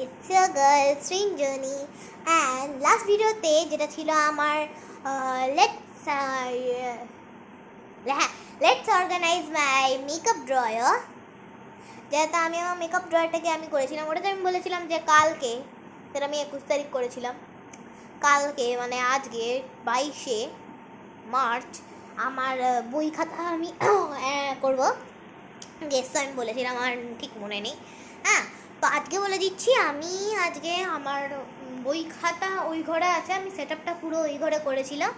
It's your girl String Journey and last ভিডিওতে যেটা ছিল আমার let's organize my makeup drawer, যেটা আমি আমার মেকআপ ড্রয়ারটাকে আমি করেছিলাম। ওটাতে আমি বলেছিলাম যে কালকে, সেটা আমি 21 তারিখ করেছিলাম। কালকে মানে আজকে 22শে মার্চ আমার বই খাতা আমি করবো। গেস আমি বলেছিলাম, আমার ঠিক মনে নেই। হ্যাঁ, তো আজকে বলে দিচ্ছি, আমি আজকে আমার বই খাতা ওই ঘরে আছে, আমি সেট আপটা পুরো ওই ঘরে করেছিলাম।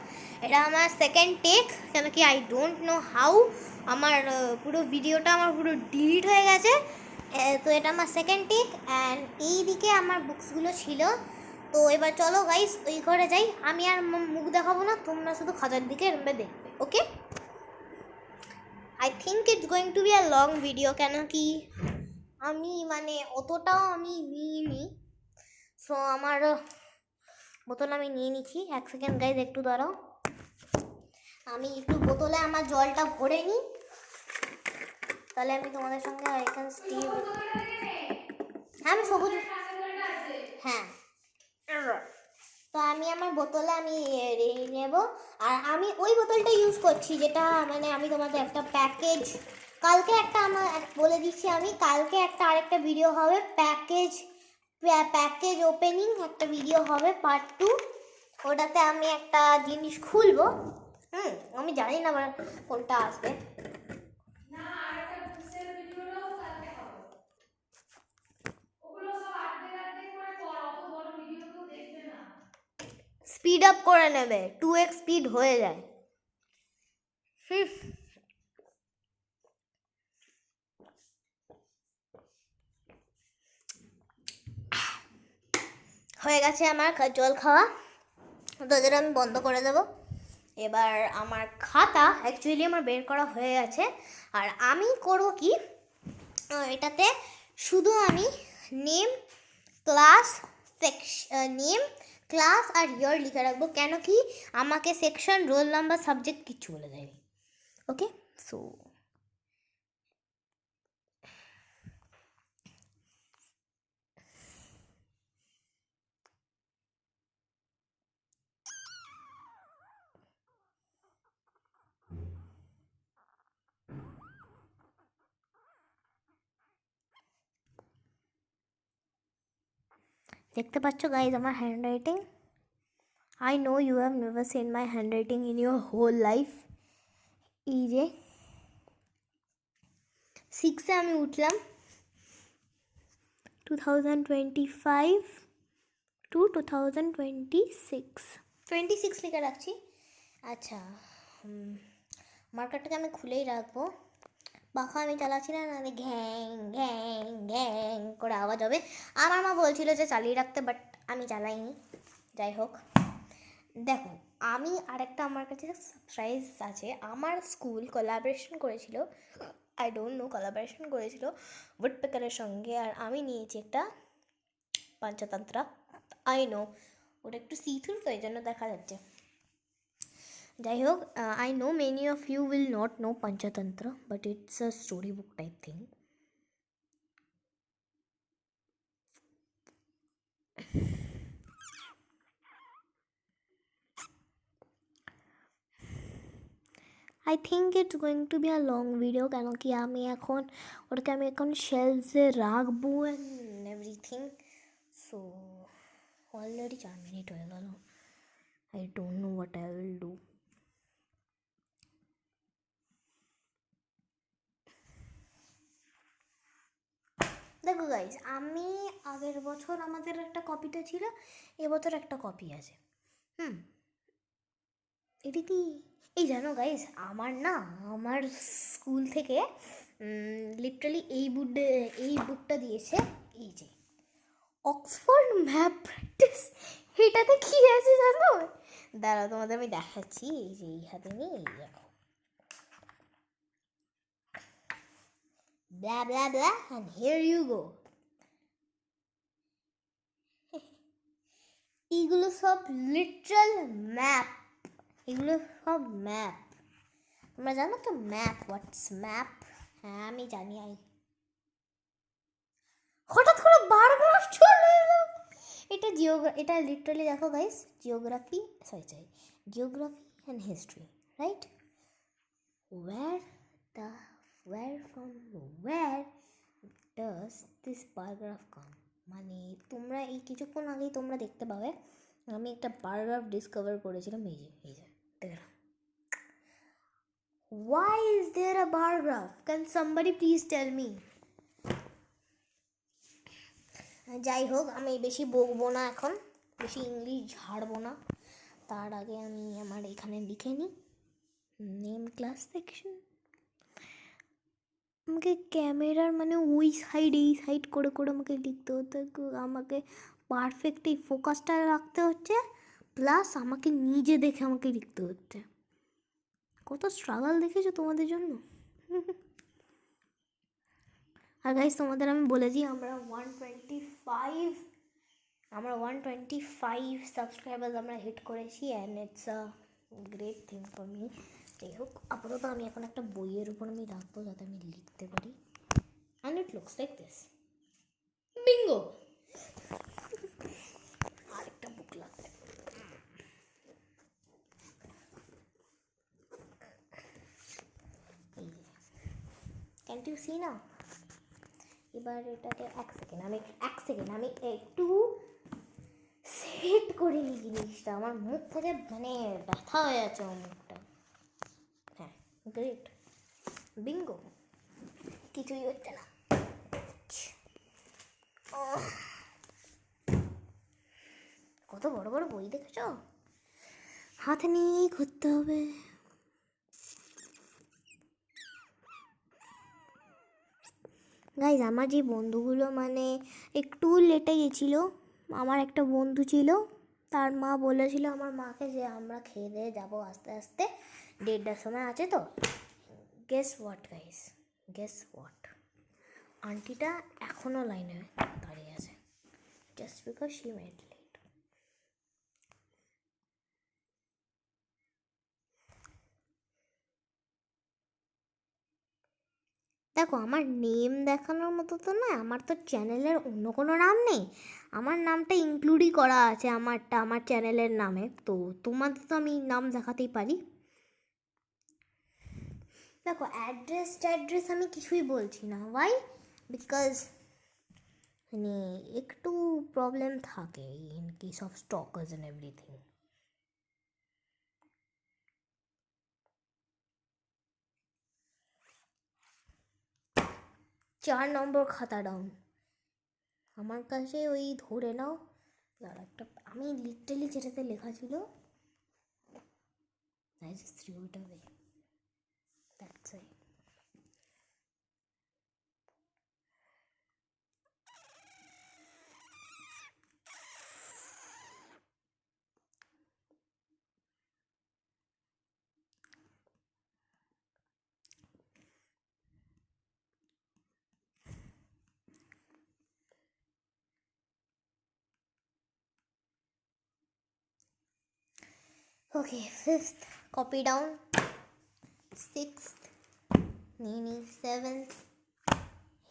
এটা আমার সেকেন্ড টেক, কেন কি আই ডোন্ট নো হাউ আমার পুরো ভিডিওটা আমার পুরো ডিলিট হয়ে গেছে। তো এটা আমার সেকেন্ড টেক অ্যান্ড এই দিকে আমার বুকসগুলো ছিল। তো এবার চলো গাইস ওই ঘরে যাই। আমি আর মুখ দেখাবো না, তোমরা শুধু খাঁচার দিকে এরমে দেখবে, okay? I think it's going to be a long video, কেন কি আমি মানে অতটাও আমি নিইনি। সো আমার বোতল আমি নিয়ে নিচ্ছি। 1 সেকেন্ড গাইজ, একটু দাঁড়াও, আমি একটু বোতলে আমার জলটা ভরে নিই, তাহলে আমি তোমাদের সঙ্গে এখানে স্টিভ। হ্যাঁ আমি সবুজ, হ্যাঁ। তো আমি আমার বোতলে আমি নেব, আর আমি ওই বোতলটা ইউজ করছি যেটা মানে আমি তোমাদের একটা প্যাকেজ, কালকে একটা আমার বলে দিচ্ছি, আমি কালকে একটা আরেকটা ভিডিও হবে, প্যাকেজ ওপেনিং একটা ভিডিও হবে পার্ট 2। ওটাতে আমি একটা জিনিস খুলবো। আমি জানি না আবার কোনটা আসবে। স্পিড আপ করে নেবে, 2x স্পিড হয়ে যায়। হয়ে গেছে আমার জল খাওয়া, তোদের আমি বন্ধ করে দেবো। এবার আমার খাতা অ্যাকচুয়ালি আমার বের করা হয়ে গেছে, আর আমি করবো কি, এটাতে শুধু আমি নেম, ক্লাস, নেম, ক্লাস আর ইয়ার লিখে রাখবো, কেন কি আমাকে সেকশন, রোল নাম্বার, সাবজেক্ট কিচ্ছু বলে দেয়নি, ওকে? সো দেখতে পাচ্ছ গাইজ আমার handwriting. I know you have never seen my handwriting in your whole life. এই যে 6-এ আমি উঠলাম, 2025 টু 2026 লিখে রাখছি। আচ্ছা, মার্কারটাকে আমি খুলেই রাখবো, পাখা আমি চালাচ্ছি না, নাহলে ঘ্যাং ঘ্যাং ঘ্যাং করে আওয়াজ হবে। আমার মা বলছিল যে চালিয়ে রাখতে, বাট আমি চালাইনি। যাই হোক, দেখো আমি আরেকটা, আমার কাছে সারপ্রাইজ আছে। আমার স্কুল কোলাবোরেশন করেছিল, আই ডোন্ট নো, কোলাবোরেশন করেছিল উডপেকারের সঙ্গে, আর আমি নিয়েছি একটা পঞ্চতন্ত্র। আই নো ওটা একটু সিথ্রু, তো এই জন্য দেখা যাচ্ছে। যাই হোক, I know many of you will not know Panchatantra, but it's a story book type thing. I think it's going to be a long video, কেন কি আমি এখন ওটাকে আমি এখন শেলফে রাখবো and everything. So already 4 minute হয়ে গেল। I don't know what I will do. দেখো গাইজ, আমি আগের বছর আমাদের একটা কপিটা ছিল, এবছর একটা কপি আছে। এটা কি, এই জানো গাইজ, আমার না আমার স্কুল থেকে লিটারালি এই বুকটা দিয়েছে, এই যে অক্সফোর্ড ম্যাপ প্র্যাকটিস। এটাতে কি আছে জানো? দাঁড়াও তোমাদের আমি দেখাচ্ছি, এই যে এই হাতে নিয়ে, এই দেখো, blah blah blah and here you go. এগুলো সব লিটারাল ম্যাপ, এগুলো সব ম্যাপ। তোমরা জানো তো ম্যাপ, হোয়াটস ম্যাপ? হ্যাঁ আমি জানি। হঠাৎ করে বার গ্রাফ চলে এটা লিটারালি দেখো guys, geography and history, right? where from where does this paragraph come? মানে তোমরা এই কিছুক্ষণ আগেই তোমরা দেখতে পাবে আমি একটা প্যারাগ্রাফ ডিসকভার করেছিলাম। এই যে দেখো, why is there a paragraph? Can somebody please tell me? যাই হোক, আমি বেশি বকবো না, এখন বেশি ইংলিশ ঝাড়বো না। তার আগে আমি আমার এখানে লিখে নিই নেম ক্লাস সেকশন। আমাকে ক্যামেরার মানে ওই সাইড এই সাইড করে করে আমাকে লিখতে হতো, আমাকে পারফেক্ট এই ফোকাসটা রাখতে হচ্ছে, প্লাস আমাকে নিজে দেখে আমাকে লিখতে হচ্ছে। কত স্ট্রাগল দেখেছো তোমাদের জন্য। আর গাইস তোমাদের আমি বলেছি আমরা 125 সাবস্ক্রাইবার্স আমরা হিট করেছি, and it's a great thing for me. যাই হোক, আপাতত আমি এখন একটা বইয়ের উপর আমি রাখবো যাতে আমি লিখতে পারি। And it looks like this, Bingo. আরেকটা বুক লাগবে। ক্যান্ট ইউ সি না? এবার এটাকে এক সেকেন্ড আমি একটু সেট করে নিই জিনিসটা। আমার মুখ থেকে মানে ব্যথা হয়ে যাচ্ছে আমার মুখটা। হ্যাঁ, গ্রেট, বিঙ্গো, কিছুই হচ্ছে না। কত বড় বড় বই দেখেছ, হাতে নিয়েই করতে হবে। গাইজ আমার যে বন্ধুগুলো মানে একটু লেটে গেছিলো, আমার একটা বন্ধু ছিল, তার মা বলেছিল আমার মাকে যে আমরা খেয়ে দিয়ে যাবো আস্তে আস্তে, 1:30টার সময় আছে তো। গেস হোয়াট, আন্টিটা এখনও লাইনে দাঁড়িয়ে আছে, just because she made late. দেখো, আমার নেম দেখানোর মতো তো নয়, আমার তো চ্যানেলের অন্য কোনো নাম নেই, আমার নামটা ইনক্লুডই করা আছে আমার চ্যানেলের নামে, তো তোমাদের তো আমি নাম দেখাতেই পারি। দেখো, অ্যাড্রেস আমি কিছুই বলছি না, ওয়াই? বিকজ মানে একটু প্রবলেম থাকে in case of stalkers and everything. 4 number খাতা ডাউন আমার কাছে, ওই ধরে নাও একটা আমি লিটারালি যেটাতে লেখা ছিল I just threw it away. That's it. Okay, 5th copy down, 6th, 7th,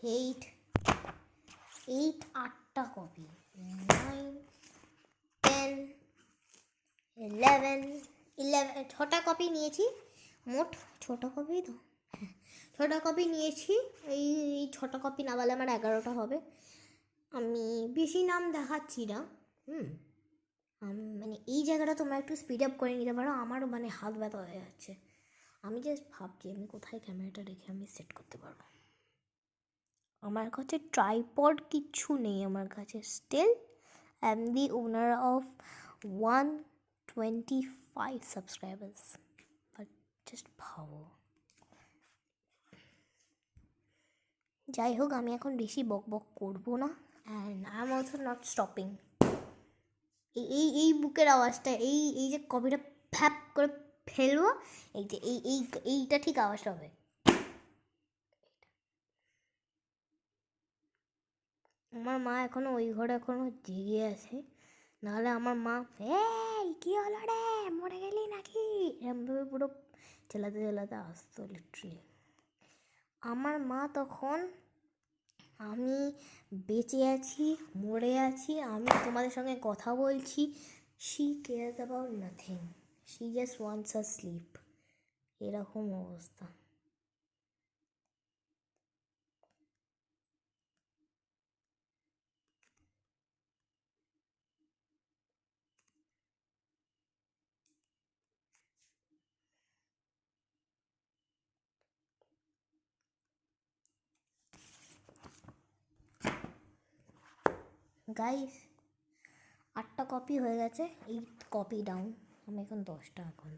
8 8টা কপি, 9, 10, 11 6টা কপি নিয়েছি মোট। 6টা কপি তো, 6টা কপি নিয়েছি। এই 6টা কপি না বলে আমার 11টা হবে। আমি বেশি নাম দেখাচ্ছি না। মানে এই জায়গাটা তোমরা একটু স্পিড আপ করে নিতে পারো, আমারও মানে হাত ব্যথা হয়ে যাচ্ছে। আমি জাস্ট ভাবছি আমি কোথায় ক্যামেরাটা রেখে আমি সেট করতে পারবো। আমার কাছে ট্রাইপড কিচ্ছু নেই আমার কাছে। Still I am the owner of 125 subscribers, but just ভাবো। যাই হোক, আমি এখন বেশি বক করবো না, and I am also not stopping. এই বুকের আওয়াজটা, এই যে কপিটা ফ্যাপ করে ফেলবো, এই যে এইটা ঠিক আওয়াজটা হবে। আমার মা এখনো ওই ঘরে এখনো জেগে আছে, নাহলে আমার মা এই কি হলো রে, মরে গেলি নাকি, এরমভাবে পুরো চেলাতে আসতো লিটারালি। আমার মা তখন আমি বেঁচে আছি, মরে আছি, আমি তোমাদের সঙ্গে কথা বলছি। She cares about nothing, she just wants a sleep. এরকম অবস্থা। গাইস, 8টা কপি হয়ে গেছে, 8 কপি ডাউন। আমি এখন 10টা এখন।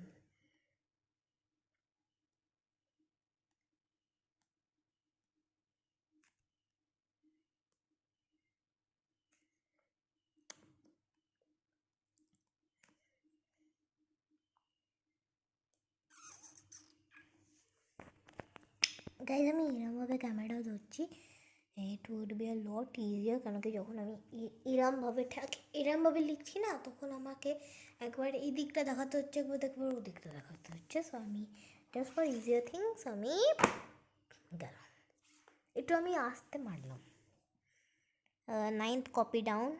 গাইজ আমি এরমভাবে ক্যামেরাও ধরছি, it would be a lot easier, কেন কি যখন আমি এরমভাবে লিখছি না, তখন আমাকে একবার এই দিকটা দেখাতে হচ্ছে, একবার একবার ও দিকটা দেখাতে হচ্ছে। সো আমি জাস্ট ফর ইজিয়ার থিংস আমি গেলাম, একটু আমি আসতে মারলাম। 9th copy down.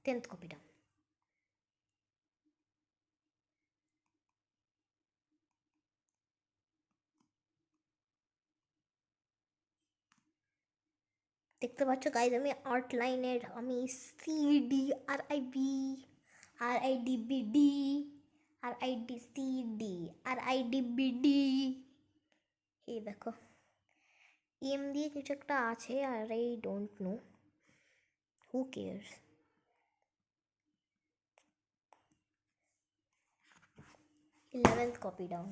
Tenth copy down. দেখতে পাচ্ছ গাইজ, আমি আর্ট লাইনের আমি সিডি RIBD RIDCD RIDBD, এই দেখো দিয়ে কিছু একটা আছে, আর I don't know, who cares. 11th copy down.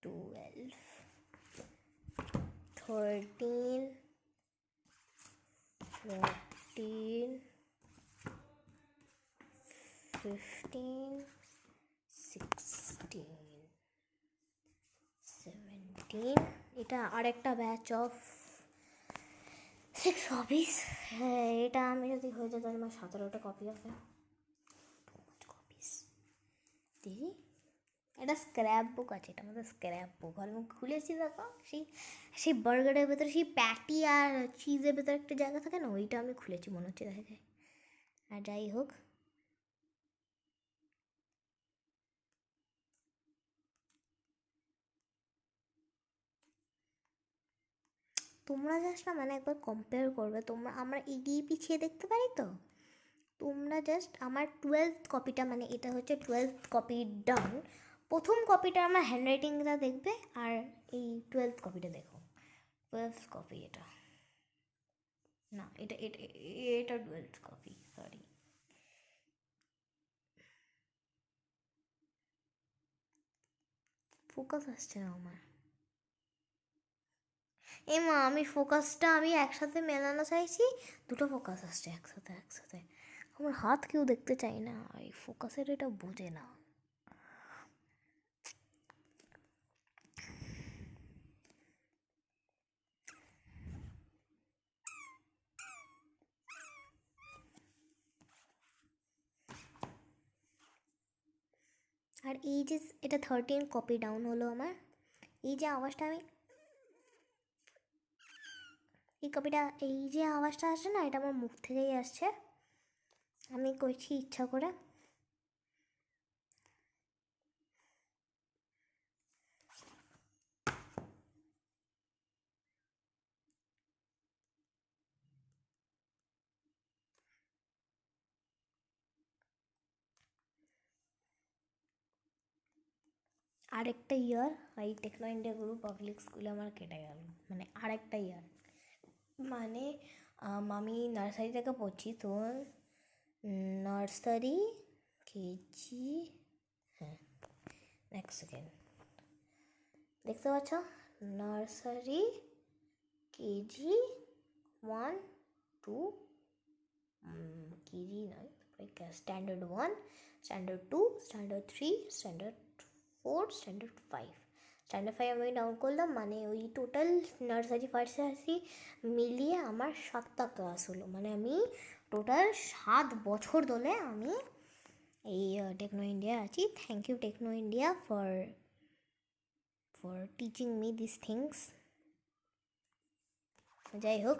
12, 13, 14, 15, 16, 17। এটা আরেকটা ব্যাচ অফ 6 কপিস। হ্যাঁ, এটা আমি যদি হয়ে যায় তাহলে আমার 17টা কপি হবে। কপিস দেখি, এটা স্ক্র্যাপ বুক আছে, এটা আমাদের স্ক্র্যাপ বুক। আমি খুলেছি, দেখো সেই সেই বার্গারের ভেতরে সেই প্যাটি আর চিজের ভেতরে একটা জায়গা থাকে না, ওইটা আমি খুলেছি মনে হচ্ছে, দেখা যায়। আর যাই হোক, তোমরা জাস্ট না মানে একবার কম্পেয়ার করবে, তোমরা আমরা এগিয়ে পিছিয়ে দেখতে পারি তো। তোমরা জাস্ট আমার 12th কপিটা, মানে এটা হচ্ছে 12th কপি ডাউন, প্রথম কপিটা আমার হ্যান্ডরাইটিংটা দেখবে, আর এই 12th কপিটা দেখো। 12th কপি এটা না, এটা এটা এটা 12th কপি, সরি। ফোকাস আসছে না আমার। এ মা, আমি ফোকাসটা আমি একসাথে মেলানো চাইছি, দুটো ফোকাস আসছে একসাথে একসাথে। আমার হাত কেউ দেখতে চাই না, এই ফোকাসের এটা বোঝে না। আর এই যে এটা 13 কপি ডাউন হলো আমার, এই যে আওয়াজটা আমি এই কপিটা, এই যে আওয়াজটা আসছে না, এটা আমার মুখ থেকেই আসছে, আমি করছি ইচ্ছা করে। আরেকটা ইয়ার এই টেকনো ইন্ডিয়া গুরু পাবলিক স্কুলে আমার কেটে গেল, মানে আরেকটা ইয়ার। মানে আমি নার্সারি থেকে পড়ছি, তো নার্সারি কেজি, হ্যাঁ এক সেকেন্ড, দেখতে পাচ্ছ, নার্সারি কেজি 1, 2, কেজি নয়, standard 1, standard 2, standard 3, standard 4, standard 5, standard 5 আমি ডাউন করলাম, মানে ওই টোটাল নার্সারি ফার্স্ট মিলিয়ে আমার 7টা ক্লাস হলো। মানে আমি টোটাল 7 বছর ধরে আমি এই টেকনো ইন্ডিয়া আছি। Thank you Techno India for teaching me this things. যাই হোক,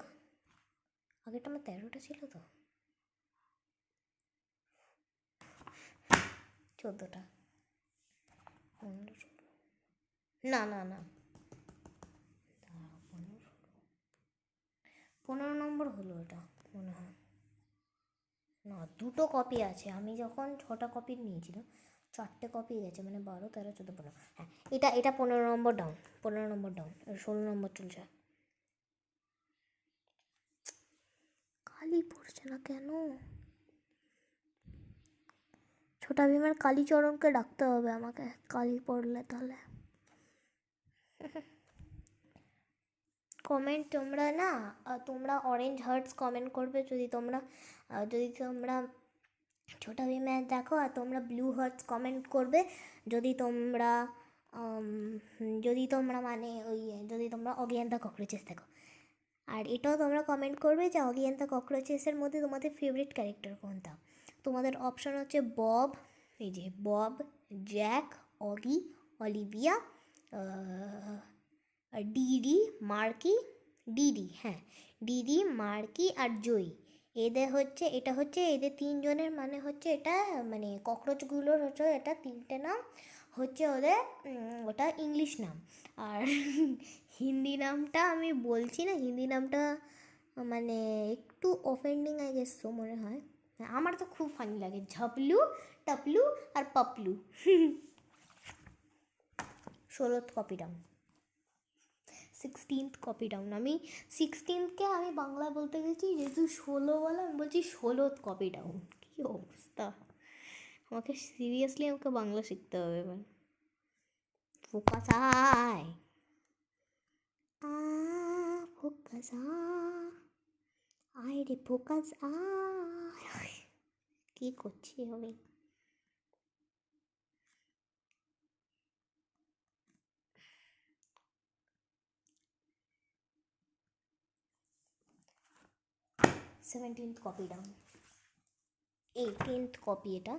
আগেরটা আমার 13টা ছিল, তো 14টা, 15, না না না 15 নম্বর হলো এটা মনে হয়। না, 2টো কপি আছে। আমি যখন 6টা কপি নিয়েছিলাম, 4টে কপি গেছে, মানে 12, 13, 14, 15। হ্যাঁ, এটা 15 নম্বর ডাউন, 15 নম্বর ডাউন, 16 নম্বর চলছে। কালি পড়ছে না কেন? ছোটা ভীমের কালীচরণকে ডাকতে হবে আমাকে, কালি পড়লে তাহলে। কমেন্ট তোমরা না, তোমরা অরেঞ্জ হার্টস কমেন্ট করবে যদি তোমরা ছোটা ভীমে দেখো, আর তোমরা ব্লু হার্টস কমেন্ট করবে যদি তোমরা মানে ওই যদি তোমরা অগি অ্যান্ড দ্য ককরোচেস দেখো। আর এটাও তোমরা কমেন্ট করবে যে অগি অ্যান্ড দ্য ককরোচেসের মধ্যে তোমাদের ফেভারিট ক্যারেক্টার কোনটা। তোমাদের অপশন হচ্ছে বব, এই যে Bob, Jack, অগি, Olivia, DD, মার্কি, DD, হ্যাঁ ডিডি, মার্কি আর জয়ী। এটা হচ্ছে এদের 3 জনের মানে হচ্ছে এটা, মানে ককরোচগুলোর হচ্ছে এটা 3টে নাম হচ্ছে ওদের, ওটা ইংলিশ নাম। আর হিন্দি নামটা আমি বলছি না, হিন্দি নামটা মানে একটু অফেন্ডিং আই গেস, তো মনে হয়। আমার তো খুব ফানি লাগে, ঝপলু, টপলু আর Poplu. 16th copy down, 16th copy down. আমি 16th-কে আমি বাংলায় বলতে গেছি, যেহেতু 16 বলে আমি বলছি 16th কপি ডাউন। কী অবস্থা! আমাকে সিরিয়াসলি বাংলা শিখতে হবে এবার। ফোকাস আয়, ফোকাস আয় রে, ফোকাস আয়। কী করছি আমি? Seventeenth copy down, 18th copy এটা।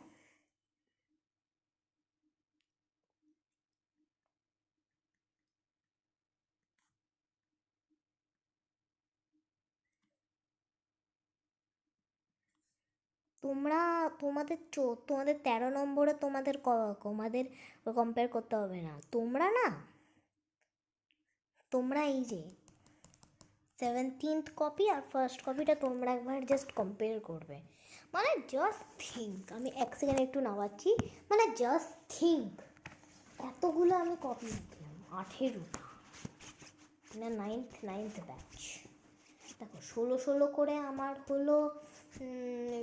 তোমরা তোমাদের 13 নম্বরে তোমাদের কম্পেয়ার করতে হবে না। তোমরা এই যে 17th কপি আর ফার্স্ট কপিটা তোমরা একবার জাস্ট কম্পেয়ার করবে। মানে জাস্ট থিঙ্ক, আমি 1 সেকেন্ড একটু নামাচ্ছি, মানে জাস্ট থিঙ্ক এতগুলো আমি কপি নিলাম, 18টা, মানে নাইনথ ব্যাচ। দেখো 16 করে আমার হলো,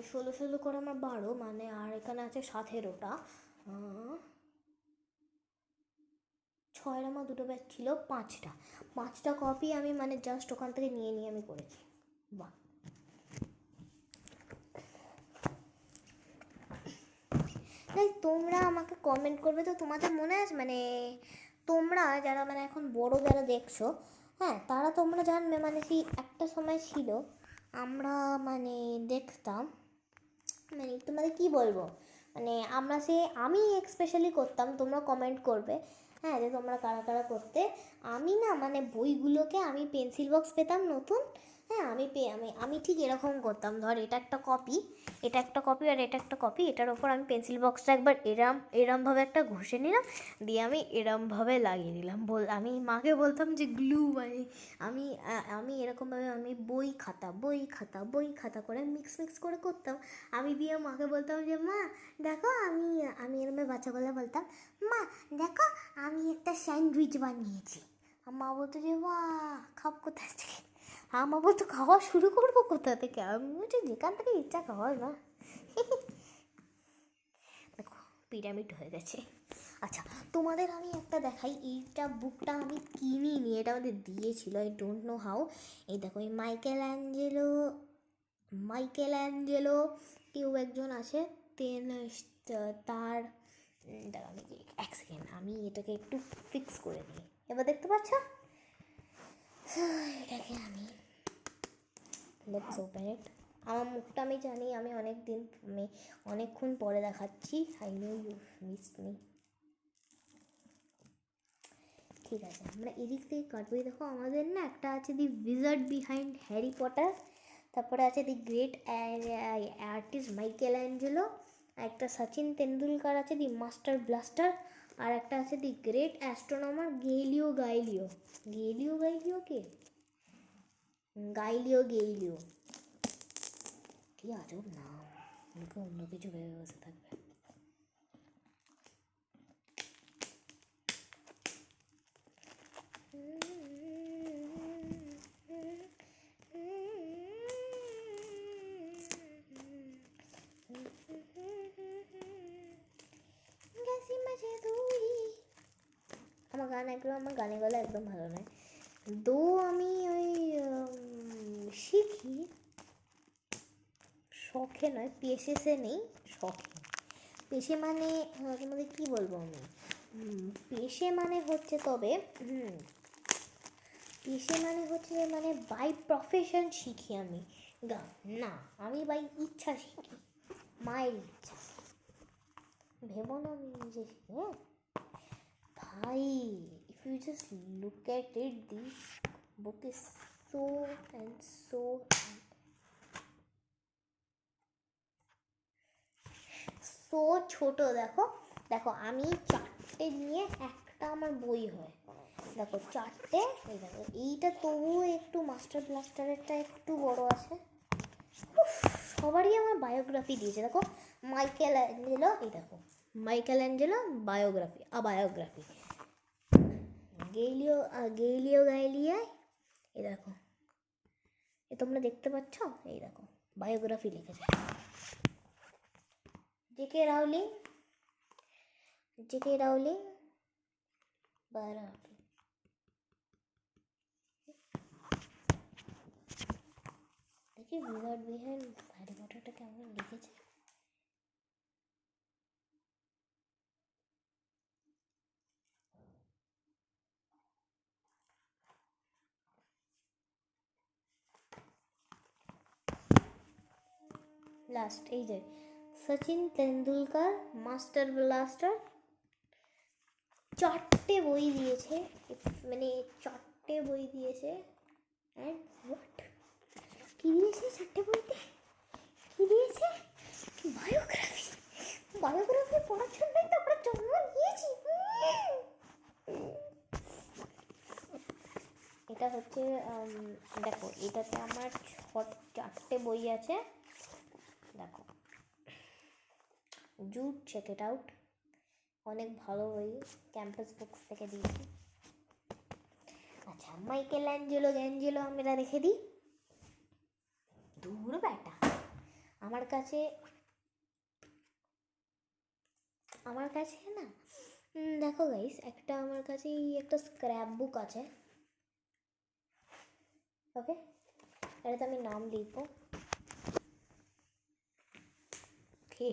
16 করে আমার 12, মানে আর এখানে আছে 17টা, 6-এর আমার 2টো ব্যাচ ছিল, 5টা কপি আমি মানে জাস্ট ওখান থেকে নিয়ে আমি করেছি। বাহ! তাই তোমরা আমাকে কমেন্ট করবে, তো তোমাদের মনে আছে মানে তোমরা যারা মানে এখন বড় যারা দেখছো, হ্যাঁ তারা তোমরা জানবে, মানে সেই একটা সময় ছিল আমরা মানে দেখতাম, মানে তোমাদের কি বলবো, মানে আমি এক্সপেশালি করতাম, তোমরা কমেন্ট করবে হ্যাঁ যে তোমরা কারা কারা করতে। আমি না মানে বইগুলোকে আমি পেন্সিল বক্স পেতাম নতুন, হ্যাঁ আমি ঠিক এরকম করতাম, ধর এটা একটা কপি আর এটা একটা কপি, এটার ওপর আমি পেন্সিল বক্সটা একবার এরমভাবে একটা ঘষে নিলাম, দিয়ে আমি এরমভাবে লাগিয়ে দিলাম। আমি মাকে বলতাম যে গ্লু, মানে আমি এরকমভাবে আমি বই খাতা করে মিক্স করে করতাম। আমি দিয়ে মাকে বলতাম যে মা দেখো, আমি এরমভাবে বাচ্চা গলায় বলতাম, মা দেখো আমি একটা স্যান্ডউইচ বানিয়েছি। মা বলতো যে বাহ, খাব কোথা থেকে? মা বলতো খাওয়া শুরু করবো কোথা থেকে? আমি বলছি যেখান থেকে ইচ্ছা খাওয়া না। দেখো পিরামিড হয়ে গেছে। আচ্ছা, তোমাদের আমি একটা দেখাই, এইটা বুকটা আমি কিনিনি, এটা আমাদের দিয়েছিল, আই ডোন্ট নো হাউ। এই দেখো, এই মাইকেল অ্যাঞ্জেলো কেউ একজন আছে, তার দাঁড়া আমি এক সেকেন্ড, আমি এটাকে একটু ফিক্স করে দিই। এবার দেখতে পাচ্ছ? এটাকে আমি লেটস ওপেন ইট। আমার মুখটা আমি জানি, আমি অনেকক্ষণ পরে দেখাচ্ছি। I know you miss me. ঠিক আছে, আমরা এদিক থেকে কাটবো। দেখো আমাদের না একটা আছে দি উইজার্ড বিহাইন্ড হ্যারি পটার, তারপরে আছে দি গ্রেট আর্টিস্ট মাইকেল অ্যাঞ্জেলো, একটা সচিন তেন্ডুলকার আছে দি মাস্টার ব্লাস্টার, আর একটা আছে দি গ্রেট অ্যাস্ট্রোনমার গেইলিও গাইলিও। গেইলিও গাইলিও কে? গাইলিও। কি আজব নাম, আমাকে অন্য কিছু ভেবে বসে থাকবে। আমার গানে গলা একদম ভালো নয়, দো আমি ওই শিখি শখে নয়, পেশেসে নেই, শখে। পেশে মানে তোমাদের কী বলবো আমি, পেশে মানে হচ্ছে তবে পেশে মানে হচ্ছে মানে বাই প্রফেশন শিখি আমি গান না, আমি বাই ইচ্ছা শিখি, মায়ের ইচ্ছা। ভেবো না আমি নিজে শিখি। হ্যাঁ ভাই, if you just look at it, this book is so and so ছোট। দেখো দেখো, আমি চারটে নিয়ে একটা আমার বই হয়। দেখো চারটে, এই দেখো এইটা তবুও একটু মাস্টার ব্লাস্টারেরটা একটু বড় আছে। সবারই আমার বায়োগ্রাফি দিয়েছে। দেখো মাইকেল অ্যাঞ্জেলো, এই দেখো মাইকেল অ্যাঞ্জেলো বায়োগ্রাফি, গেইলিও গাইলিয়ায়, এই দেখো এ তোমরা দেখতে পাচ্ছ, এই দেখো বায়োগ্রাফি লিখেছে জেকে রাউলিং বায়োগ্রাফি। দেখি উইজার্ড বিহাইন্ড হ্যারি পটারটা কেমন লিখেছে। লাস্ট এই যে সচিন তেন্ডুলকার মাস্টার ব্লাস্টার, চারটে বই দিয়েছে, মানে চারটে বই দিয়েছে। অ্যান্ড হোয়াট কী দিয়েছে চারটে বইতে? কী দিয়েছে? বায়োগ্রাফি পড়ার জন্যই তো আমরা জন্ম নিয়েছি। এটা হচ্ছে দেখো এটাতে আমার চারটে বই আছে। দেখো জুট, চেক ইট আউট, অনেক ভালো বই, ক্যাম্পাস বুকস থেকে দিয়েছি। আচ্ছা মাইকেল অ্যাঞ্জেলো আমরা রেখে দিই, দূর ব্যাটা। আমার কাছে না, দেখো গাইস একটা আমার কাছে একটা স্ক্র্যাপ বুক আছে। ওকে, এটাতে আমি নাম লিখবো,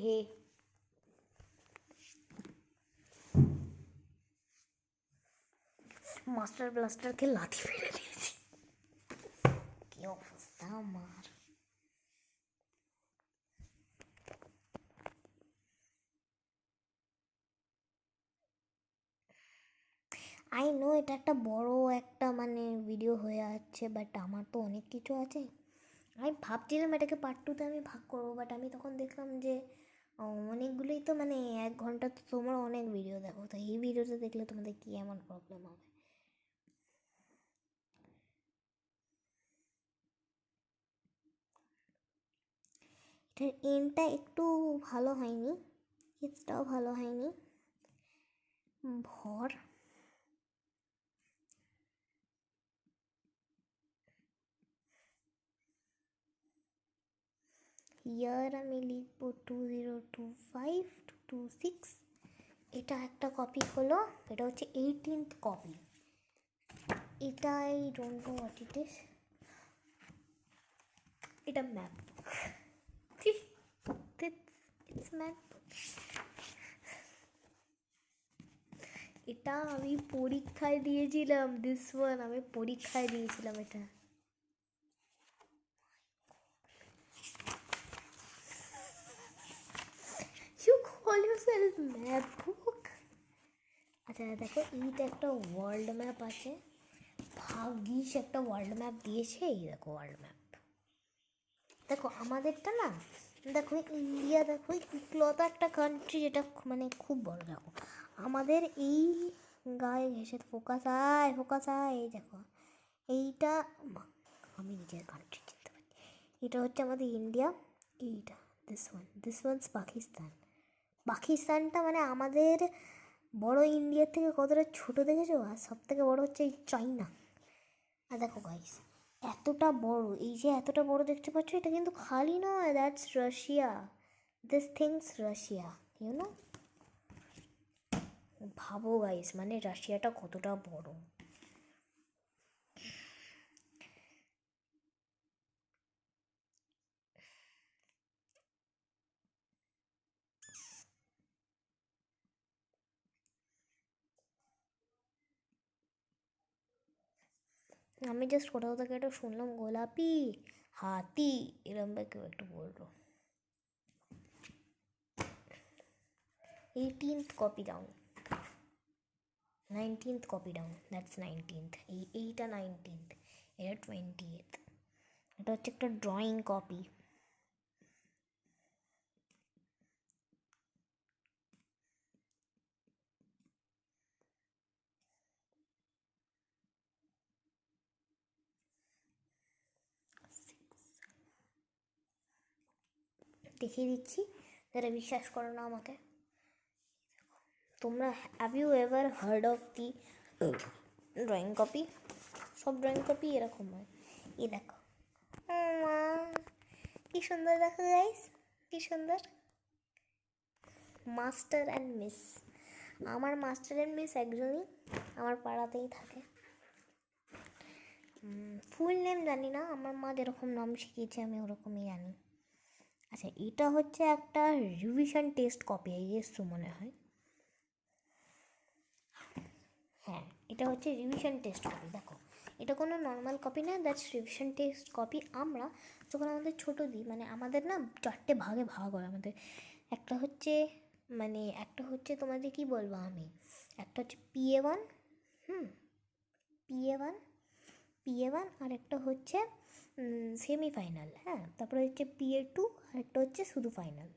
হে মাস্টার ব্লাস্টারকে লাথি মেরে দিয়েছি। কি অবস্থা আমার। আই নো এটা একটা বড় একটা মানে ভিডিও হয়ে যাচ্ছে, বাট আমার তো অনেক কিছু আছে। আমি ভাবছিলাম এটাকে পার্ট টুতে আমি ভাগ করবো, বাট আমি তখন দেখলাম যে অনেকগুলোই তো মানে 1 ঘন্টা, তো তোমরা অনেক ভিডিও দেখো, তো এই ভিডিওটা দেখলে তোমাদের কী এমন প্রবলেম হবে। এটার এন্ডটা একটু ভালো হয়নি, কিডসটাও ভালো হয়নি, ভর ইয়ার আমি লিখবো 2025-26। এটা একটা কপি হলো, এটা হচ্ছে 18th কপি। এটা I don't know what it is, এটা ম্যাপ বুক, ইটস ম্যাপ বুক। এটা আমি পরীক্ষায় দিয়েছিলাম, দিস ওয়ান আমি পরীক্ষায় দিয়েছিলাম এটা। You call yourself map book? আচ্ছা দেখো, এইটা একটা ওয়ার্ল্ড ম্যাপ আছে, ভাগ্যিস একটা ওয়ার্ল্ড ম্যাপ দিয়েছে। এই দেখো ওয়ার্ল্ড ম্যাপ, দেখো আমাদেরটা না, দেখো ইন্ডিয়া, দেখো ইকলতা একটা কান্ট্রি যেটা মানে খুব বড়। দেখো আমাদের এই গায়ে ঘেসে ফোকাস আয়, এই দেখো এইটা, আমি নিজের কান্ট্রি চিনতে পারি। এটা হচ্ছে আমাদের ইন্ডিয়া, এইটা দিস ওয়ানস পাকিস্তান। পাকিস্তানটা মানে আমাদের বড় ইন্ডিয়ার থেকে কতটা ছোট দেখেছো? আর সব থেকে বড় হচ্ছে এই চাইনা। আর দেখো গাইস, এতটা বড়, এই যে এতটা বড় দেখতে পাচ্ছ, এটা কিন্তু খালি নয়, that's Russia. This things Russia, you know. ভাবো গাইস, মানে রাশিয়াটা কতটা বড়। আমি জাস্ট কোথাও থেকে একটা শুনলাম গোলাপি হাতি, এরম বা কেউ একটু বললো। 18th copy down, 19th copy down, that's 19th। এইটা 19th, এটা 20th। এটা হচ্ছে একটা ড্রয়িং কপি। দেখিয়ে দিচ্ছি, যারা বিশ্বাস করো না আমাকে। তোমরা have you ever heard of the drawing copy? সব ড্রয়িং কপি এরকম হয়। এই দেখো, মা কি সুন্দর, দেখো গাইস কি সুন্দর। মাস্টার অ্যান্ড মিস, আমার মাস্টার অ্যান্ড মিস একজনই, আমার পাড়াতেই থাকে। ফুল নেম জানি না, আমার মা যেরকম নাম শিখিয়েছে আমি ওরকমই জানি। আচ্ছা, এটা হচ্ছে একটা রিভিশন টেস্ট কপি, এসছো মনে হয়। হ্যাঁ, এটা হচ্ছে রিভিশন টেস্ট কপি। দেখো এটা কোনো নর্মাল কপি না, দ্যাটস রিভিশন টেস্ট কপি। আমরা যখন আমাদের ছোটো দিই, মানে আমাদের না 4টে ভাগে ভাগ হয় আমাদের। একটা হচ্ছে মানে একটা হচ্ছে তোমাদের কি বলবো আমি, একটা হচ্ছে PA1, PA1, PA1, আর একটা হচ্ছে সেমিফাইনাল। হ্যাঁ, তারপরে হচ্ছে PA2, আর একটা হচ্ছে শুধু ফাইনাল।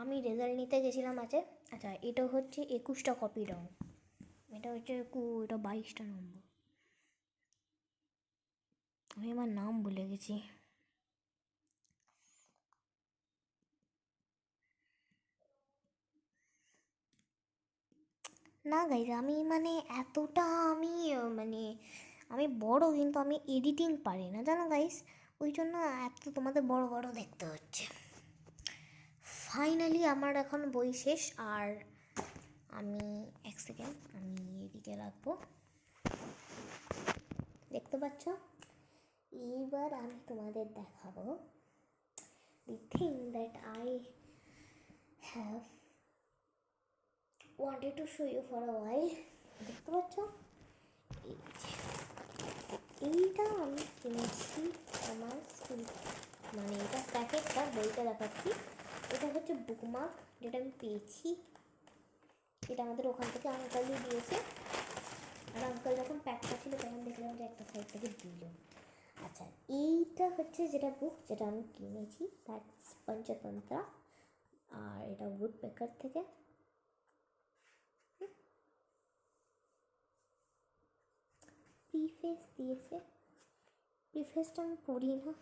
আমি রেজাল্ট নিতে গেছিলাম আছে। আচ্ছা, এটা হচ্ছে 21টা কপি ডাউন, এটা হচ্ছে এটা 22টা নম্বর। আমি আমার নাম ভুলে গেছি। না গাইজ, আমি মানে এতটা আমি মানে আমি বড়, কিন্তু আমি এডিটিং পারি না জানো গাইস, ওই জন্য এত তোমাদের বড় বড় দেখতে হচ্ছে। ফাইনালি আমার এখন বই শেষ, আর আমি এক সেকেন্ড আমি এদিকে রাখবো, দেখতে পাচ্ছ? এইবার আমি তোমাদের দেখাবো the thing that I have wanted to show you for a while. দেখতে পাচ্ছ? এইটা আমি কিনেছি আমার স্কুল, মানে এটা প্যাকেটটা, বইটা দেখাচ্ছি। এটা হচ্ছে বুকমার্ক, যেটা আমি পেয়েছি। এটা আমাদের ওখান থেকে আঙ্কালই দিয়েছে, আর আঙ্কাল যখন প্যাক করছিল তখন দেখলাম যে একটা সাইড থেকে দিল। আচ্ছা, এইটা হচ্ছে যেটা বুক যেটা আমি কিনেছি, দ্যাটস পঞ্চতন্ত্র, আর এটা উড পেকার থেকে। প্রিফেস দিয়েছে, প্রিফেসটা আমি পড়ি না।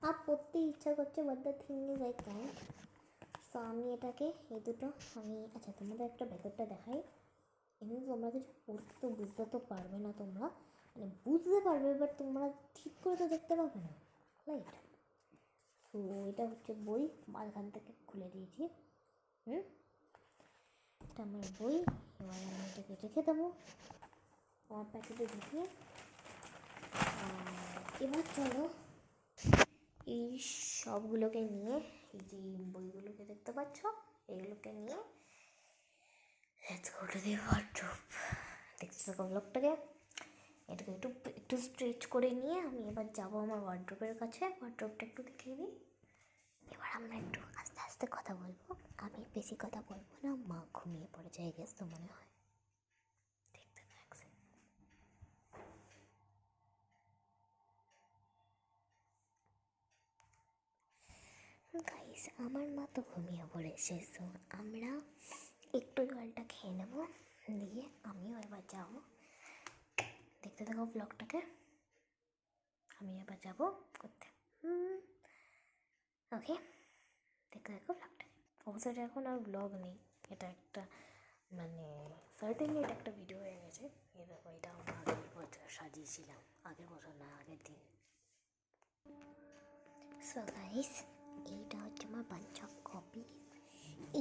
আর পড়তে ইচ্ছা করছে, but the thing is I can't. তো আমি এটাকে এই দুটো আমি, আচ্ছা তোমাদের একটা ভেতরটা দেখাই। এমনি তোমরা কিছু পড়তে তো বুঝতে তো পারবে না, তোমরা মানে বুঝতে পারবে, বাট তোমরা ঠিক করে তো দেখতে পাবে না, রাইট? সো তো এটা হচ্ছে বই, মাঝখান থেকে খুলে দিয়েছি। এটা আমার বই। এবার আমি এটাকে রেখে দেবো আমার প্যাকেটে ঢুকিয়ে। এবার চলো এই সবগুলোকে নিয়ে, এই যে বইগুলোকে দেখতে পাচ্ছ, এগুলোকে নিয়ে let's go to the wardrobe. দেখতে থাকো ব্লগটাকে। এটাকে একটু একটু স্ট্রেচ করে নিয়ে আমি এবার যাবো আমার ওয়ার্ডরোবের কাছে। ওয়ার্ডরোবটা একটু দেখিয়ে দিই। এবার আমরা একটু আস্তে আস্তে কথা বলবো। আমি বেশি কথা বলবো না, মা ঘুমিয়ে পড়েছে এই গেছ তো মনে হয়। দেখতে থাকছে। গাইস, আমার মা তো ঘুমিয়ে পড়েছে। সো আমরা একটু জলটা খেয়ে নেবো, দিয়ে আমিও এবার যাবো। দেখতে থাকো ব্লগটাকে। আমি এবার যাবো করতে। ওকে, দেখতে থাকো ব্লগটাকে। অবশ্যই এটা এখন আর ব্লগ নেই, এটা একটা মানে সার্টেনলি এটা একটা ভিডিও হয়ে গেছে। এই দেখো, এটা আমরা আগের বছর সাজিয়েছিলাম, আগের বছর না আগের দিন। সো গাইস, এইটা হচ্ছে আমার বাঞ্চ অফ কপি।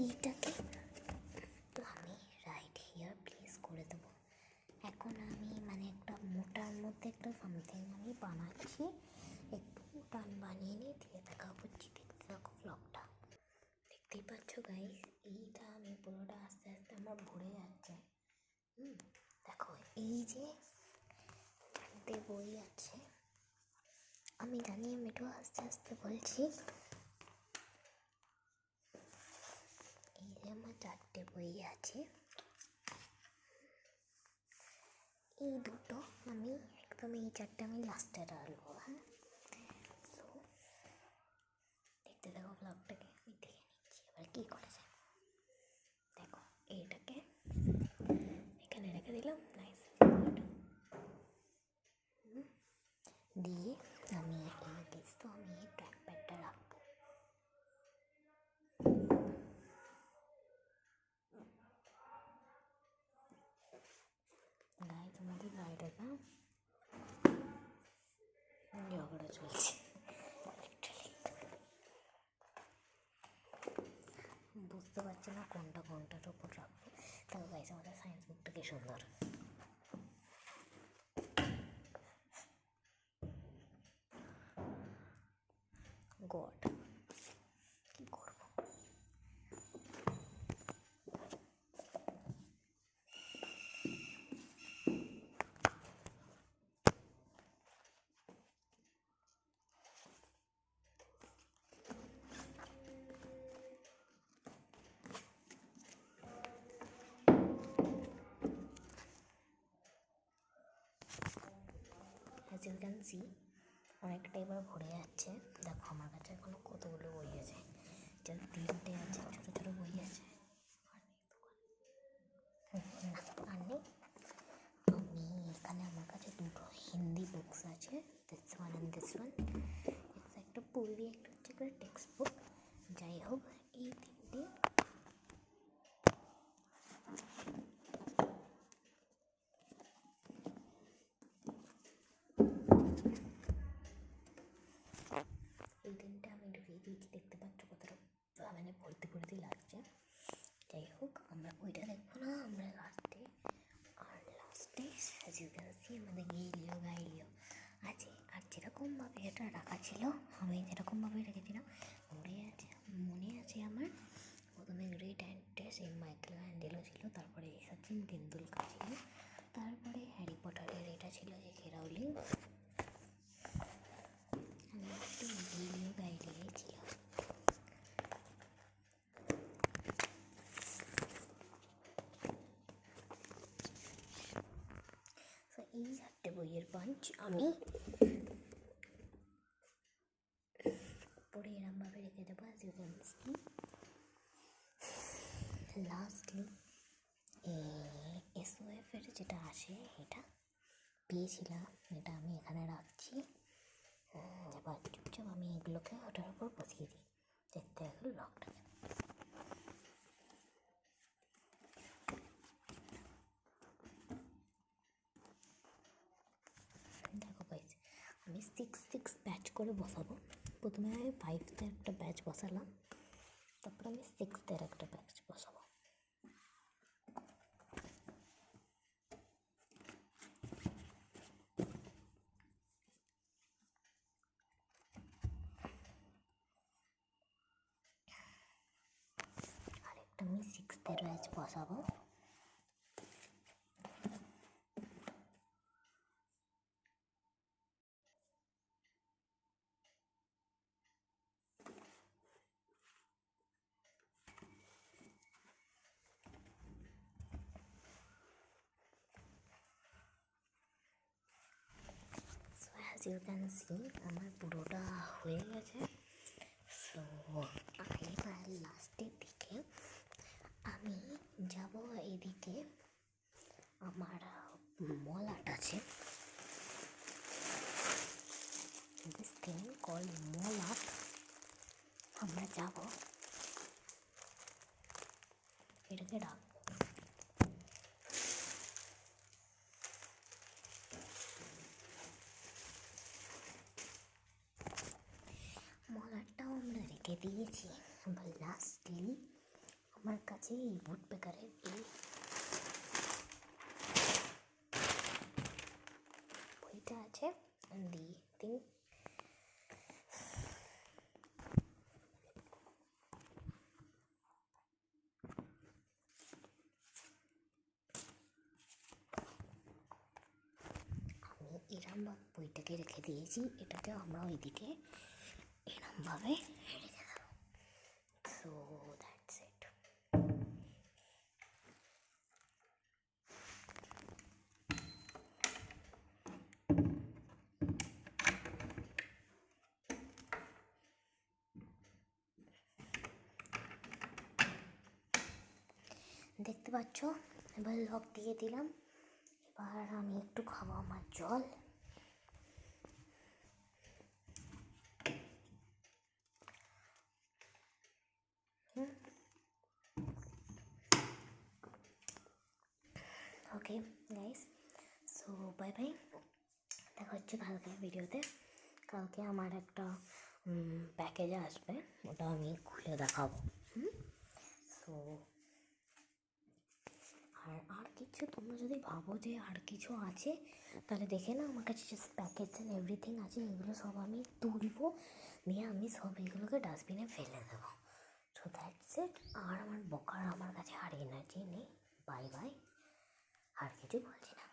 এইটাকে আমি রাইট হিয়ার প্লেস করে দেবো। এখন আমি মানে একটা মোটার মধ্যে একটা সামথিং আমি বানাচ্ছি, একটু টান বানিয়ে নিয়ে দিয়ে দেখা করছি। দেখতে থাকো ব্লগটা। দেখতেই পাচ্ছ গাইস, এইটা আমি পুরোটা আস্তে আস্তে আমার ভরে যাচ্ছে। দেখো, এই যে বই আছে, আমি জানি আমি একটু আস্তে আস্তে বলছি। এই যে আমার 4টে বই আছে, এই দুটো আমি একদম, এই 4টে আমি লাস্টে রাখবো। হ্যাঁ, তো দেখতে দেখো ব্লগটাকে। আমি দেখে নিচ্ছি এবার কী করেছে। দেখো, এইটাকে এখানে রেখে দিলাম। নাইস। দিয়ে আমি এই গেস তো আমি এই ট্র্যাক প্যাডটা রাখবো। গাইস, আমাদের বাইরে না ঝগড়া চলছে। বুঝতে পারছি না কোনটা কোনটার ওপর রাখবো। তাও গাইস, আমাদের সায়েন্স বুকটা কি সুন্দর। গড, কি করবো। অ্যাজ ইউ ক্যান সি, অনেকটা এবার ভরে যাচ্ছে। দেখো, আমার কাছে এখনো কতগুলো বই আছে। 3টে আছে, ছোটো ছোটো বই আছে। আর নেই। আমি এখানে আমার কাছে 2টো হিন্দি বুকস আছে, this one and this one. একটা পড়বি, একটা হচ্ছে একটা টেক্সট বুক। যাই হোক, এই 3টে আমি ঢুকিয়ে দিয়েছি। দেখতে পাচ্ছ কতটা মানে ভর্তি ভর্তি লাগছে। যাই হোক, আমরা ওইটা দেখবো না, আমরা লাস্টে অ্যাজ ইউ ক্যান সি আমাদের গাইলিও আছে। আর যেরকমভাবে এটা রাখা ছিল, আমি যেরকমভাবে রেখেছিলাম মনে আছে আমার। প্রথমে গ্রেট অ্যান্টেস এই মাইকেল অ্যাঞ্জেলো ছিল, তারপরে সচিন তেন্ডুলকার ছিল, তারপরে হ্যারি পটারের এটা ছিল যে কে রাউলিং, গাইলিও ছিল। এই 4টে বইয়ের পাঞ্চ আমি পরে এরমভাবে রেখে দেবো। লাস্টলি SOF এর যেটা আসে, এটা পেয়েছিলাম, এটা আমি এখানে রাখছি। এবার চুপচাপ আমি এগুলোকে ওটার উপর বসিয়ে দিই। দেখতে গেল লকটা। দেখো গাইস, আমি 6 ব্যাচ করে বসাবো প্রথমে আমি 5th একটা ব্যাচ বসালাম, তারপর আমি 6th একটা ব্যাচ বসাবো। আরেকটা আমি 6th ব্যাচ বসাবো। অ্যাজ ইউ ক্যান সি আমার পুরোটা হয়ে গেছে। সো এবার লাস্টের দিকে আমি যাব এদিকে, আমার মল আর্ট আছে, this thing called mall art. আমরা যাব, এটাকে রাখবো। মল আর্টটাও আমরা রেখে দিয়েছি। এবার লাস্টলি আমার কাছে এই উড পেকারের এই বইটা আছে, দি থিং আমি এরমভাবে বইটাকে রেখে দিয়েছি, এটাকে আমরা ওইদিকে এরমভাবে রেখে দেবো। So that's it. দেখতে পাচ্ছ, এবার লক দিয়ে দিলাম। এবার আমি একটু খাবো আমার জল। Okay guys, so bye bye, দেখা হচ্ছে কালকের ভিডিওতে। কালকে আমার একটা প্যাকেজ আসবে, ওটা আমি খুলে দেখাবো। সো আর কিছু তোমরা যদি ভাবো যে আর কিছু আছে, তাহলে দেখে না, আমার কাছে জাস্ট প্যাকেজ অ্যান্ড এভরিথিং আছে। এগুলো সব আমি তুলবো, নিয়ে আমি সব এগুলোকে ডাস্টবিনে ফেলে দেবো। So that's it. আর আমার বকার আমার কাছে আর এনার্জি নেই। বাই বাই, আর কিছু বলছি না।